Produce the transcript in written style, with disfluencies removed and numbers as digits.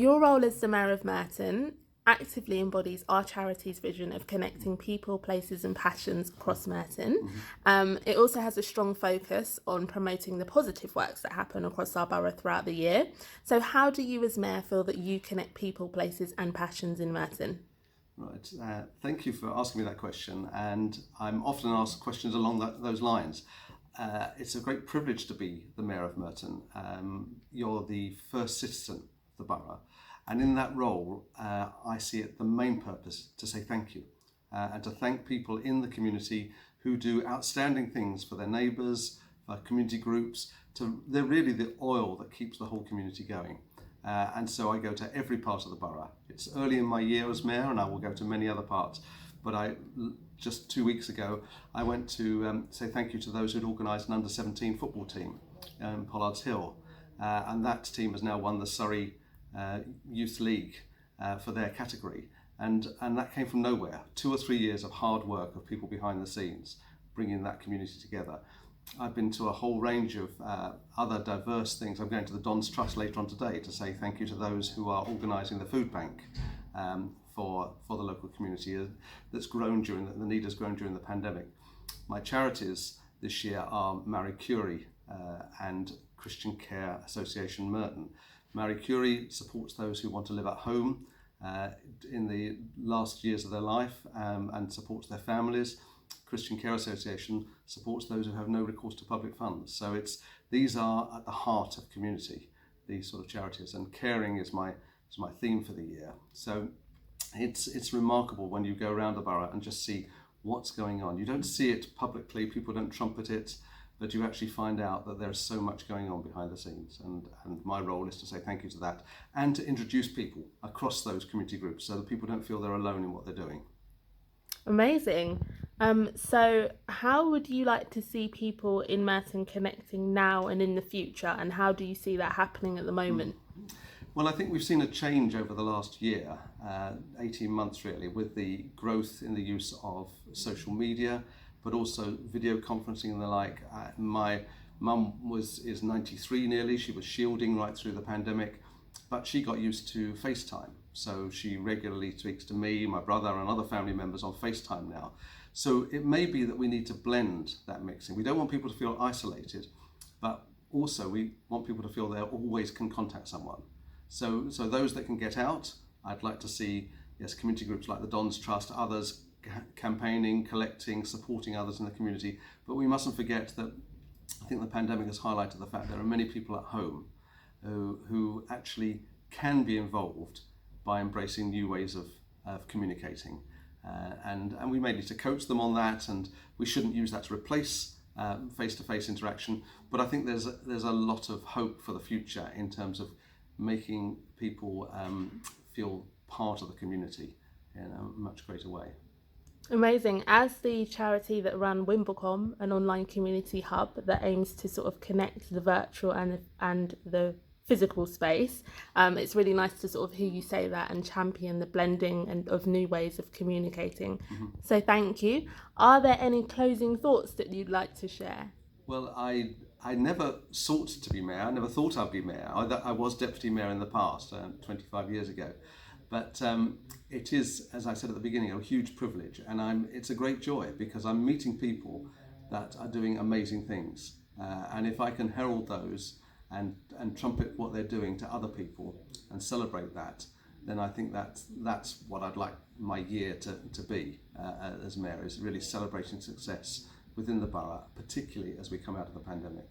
your role as the Mayor of Merton actively embodies our charity's vision of connecting people, places and passions across Merton. It also has a strong focus on promoting the positive works that happen across our borough throughout the year. So how do you as Mayor feel that you connect people, places and passions in Merton? Right, thank you for asking me that question, and I'm often asked questions along those lines. It's a great privilege to be the Mayor of Merton. You're the first citizen of the borough, and in that role I see it the main purpose to say thank you and to thank people in the community who do outstanding things for their neighbours, for community groups. They're really the oil that keeps the whole community going. And so I go to every part of the borough. It's early in my year as Mayor and I will go to many other parts, but just 2 weeks ago I went to say thank you to those who'd organised an under-17 football team in Pollard's Hill, and that team has now won the Surrey Youth League for their category, and that came from nowhere. 2 or 3 years of hard work of people behind the scenes bringing that community together. I've been to a whole range of other diverse things. I'm going to the Don's Trust later on today to say thank you to those who are organising the food bank for the local community that's grown the need has grown during the pandemic. My charities this year are Marie Curie and Christian Care Association Merton. Marie Curie supports those who want to live at home in the last years of their life and supports their families. Christian Care Association supports those who have no recourse to public funds. So these are at the heart of community, these sort of charities, and caring is my theme for the year. So it's remarkable when you go around the borough and just see what's going on. You don't see it publicly, people don't trumpet it, but you actually find out that there's so much going on behind the scenes, and my role is to say thank you to that and to introduce people across those community groups so that people don't feel they're alone in what they're doing. Amazing. So how would you like to see people in Merton connecting now and in the future, and how do you see that happening at the moment? Well, I think we've seen a change over the last year, 18 months really, with the growth in the use of social media, but also video conferencing and the like. My mum is 93 nearly. She was shielding right through the pandemic, but she got used to FaceTime. So she regularly speaks to me, my brother and other family members on FaceTime now. So it may be that we need to blend that mixing. We don't want people to feel isolated, but also we want people to feel they always can contact someone. So those that can get out, I'd like to see, yes, community groups like the Don's Trust, others campaigning, collecting, supporting others in the community. But we mustn't forget that I think the pandemic has highlighted the fact there are many people at home who actually can be involved by embracing new ways of communicating. And we may need to coach them on that, and we shouldn't use that to replace face-to-face interaction. But I think there's a lot of hope for the future in terms of making people feel part of the community in a much greater way. Amazing. As the charity that run Wimblecomm, an online community hub that aims to sort of connect the virtual and the physical space, it's really nice to sort of hear you say that and champion the blending of new ways of communicating. So thank you. Are there any closing thoughts that you'd like to share? Well, I never sought to be mayor. I never thought I'd be mayor. I was deputy mayor in the past, 25 years ago. But it is, as I said at the beginning, a huge privilege, and it's a great joy because I'm meeting people that are doing amazing things. And if I can herald those and trumpet what they're doing to other people and celebrate that, then I think that's what I'd like my year to be as mayor, is really celebrating success within the borough, particularly as we come out of the pandemic.